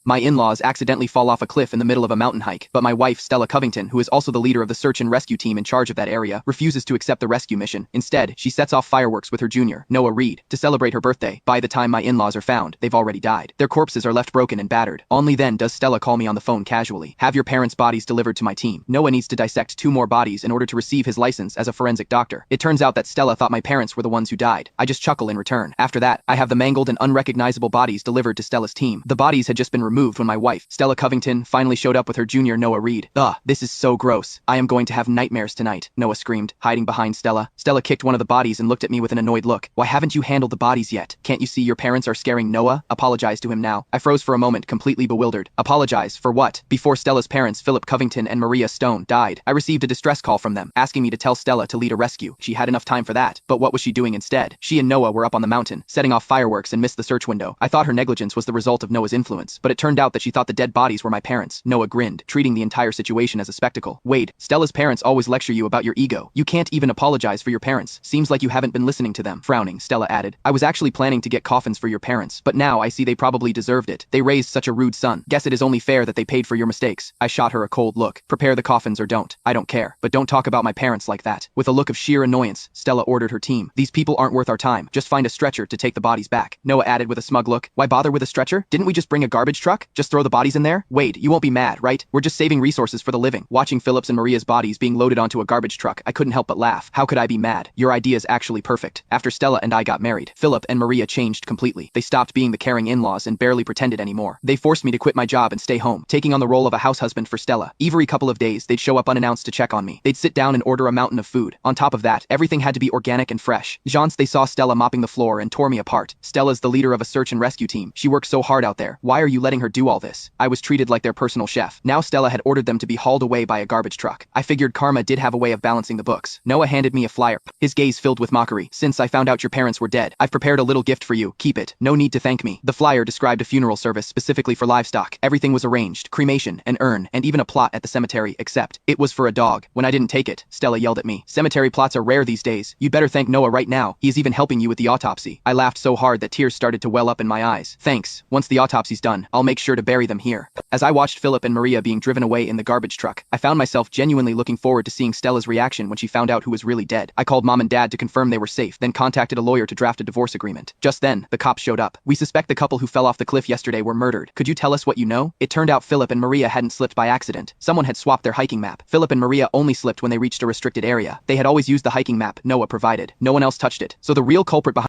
My in-laws accidentally fall off a cliff in the middle of a mountain hike, but my wife, Stella Covington, who is also the leader of the search and rescue team in charge of that area, refuses to accept the rescue mission. Instead, she sets off fireworks with her junior, Noah Reed, to celebrate her birthday. By the time my in-laws are found, they've already died. Their corpses are left broken and battered. Only then does Stella call me on the phone casually. Have your parents' bodies delivered to my team. Noah needs to dissect 2 more bodies in order to receive his license as a forensic doctor. It turns out that Stella thought my parents were the ones who died. I just chuckle in return. After that, I have the mangled and unrecognizable bodies delivered to Stella's team. The bodies had just been removed when my wife, Stella Covington, finally showed up with her junior Noah Reed. Ugh, this is so gross. I am going to have nightmares tonight, Noah screamed, hiding behind Stella. Stella kicked one of the bodies and looked at me with an annoyed look. Why haven't you handled the bodies yet? Can't you see your parents are scaring Noah? Apologize to him now. I froze for a moment, completely bewildered. Apologize for what? Before Stella's parents, Philip Covington and Maria Stone, died, I received a distress call from them, asking me to tell Stella to lead a rescue. She had enough time for that, but what was she doing instead? She and Noah were up on the mountain, setting off fireworks and missed the search window. I thought her negligence was the result of Noah's influence, but it turned out that she thought the dead bodies were my parents. Noah grinned, treating the entire situation as a spectacle. Wade, Stella's parents always lecture you about your ego. You can't even apologize for your parents. Seems like you haven't been listening to them. Frowning, Stella added, I was actually planning to get coffins for your parents, but now I see they probably deserved it. They raised such a rude son. Guess it is only fair that they paid for your mistakes. I shot her a cold look. Prepare the coffins or don't. I don't care, but don't talk about my parents like that. With a look of sheer annoyance, Stella ordered her team. These people aren't worth our time. Just find a stretcher to take the bodies back. Noah added with a smug look. Why bother with a stretcher? Didn't we just bring a garbage truck? Just throw the bodies in there? Wade, you won't be mad, right? We're just saving resources for the living. Watching Philip's and Maria's bodies being loaded onto a garbage truck, I couldn't help but laugh. How could I be mad? Your idea is actually perfect. After Stella and I got married, Philip and Maria changed completely. They stopped being the caring in-laws and barely pretended anymore. They forced me to quit my job and stay home, taking on the role of a house husband for Stella. Every couple of days, they'd show up unannounced to check on me. They'd sit down and order a mountain of food. On top of that, everything had to be organic and fresh. Once they saw Stella mopping the floor and tore me apart. Stella's the leader of a search and rescue team. She works so hard out there. Why are you letting her do all this? I was treated like their personal chef. Now Stella had ordered them to be hauled away by a garbage truck. I figured karma did have a way of balancing the books. Noah handed me a flyer, his gaze filled with mockery. Since I found out your parents were dead, I've prepared a little gift for you. Keep it. No need to thank me. The flyer described a funeral service specifically for livestock. Everything was arranged, cremation, an urn, and even a plot at the cemetery, except it was for a dog. When I didn't take it, Stella yelled at me. Cemetery plots are rare these days. You'd better thank Noah right now. He is even helping you with the autopsy. I laughed so hard that tears started to well up in my eyes. Thanks. Once the autopsy's done, I'll make sure to bury them here. As I watched Philip and Maria being driven away in the garbage truck, I found myself genuinely looking forward to seeing Stella's reaction when she found out who was really dead. I called Mom and Dad to confirm they were safe, then contacted a lawyer to draft a divorce agreement. Just then, the cops showed up. We suspect the couple who fell off the cliff yesterday were murdered. Could you tell us what you know? It turned out Philip and Maria hadn't slipped by accident. Someone had swapped their hiking map. Philip and Maria only slipped when they reached a restricted area. They had always used the hiking map Noah provided. No one else touched it. So the real culprit behind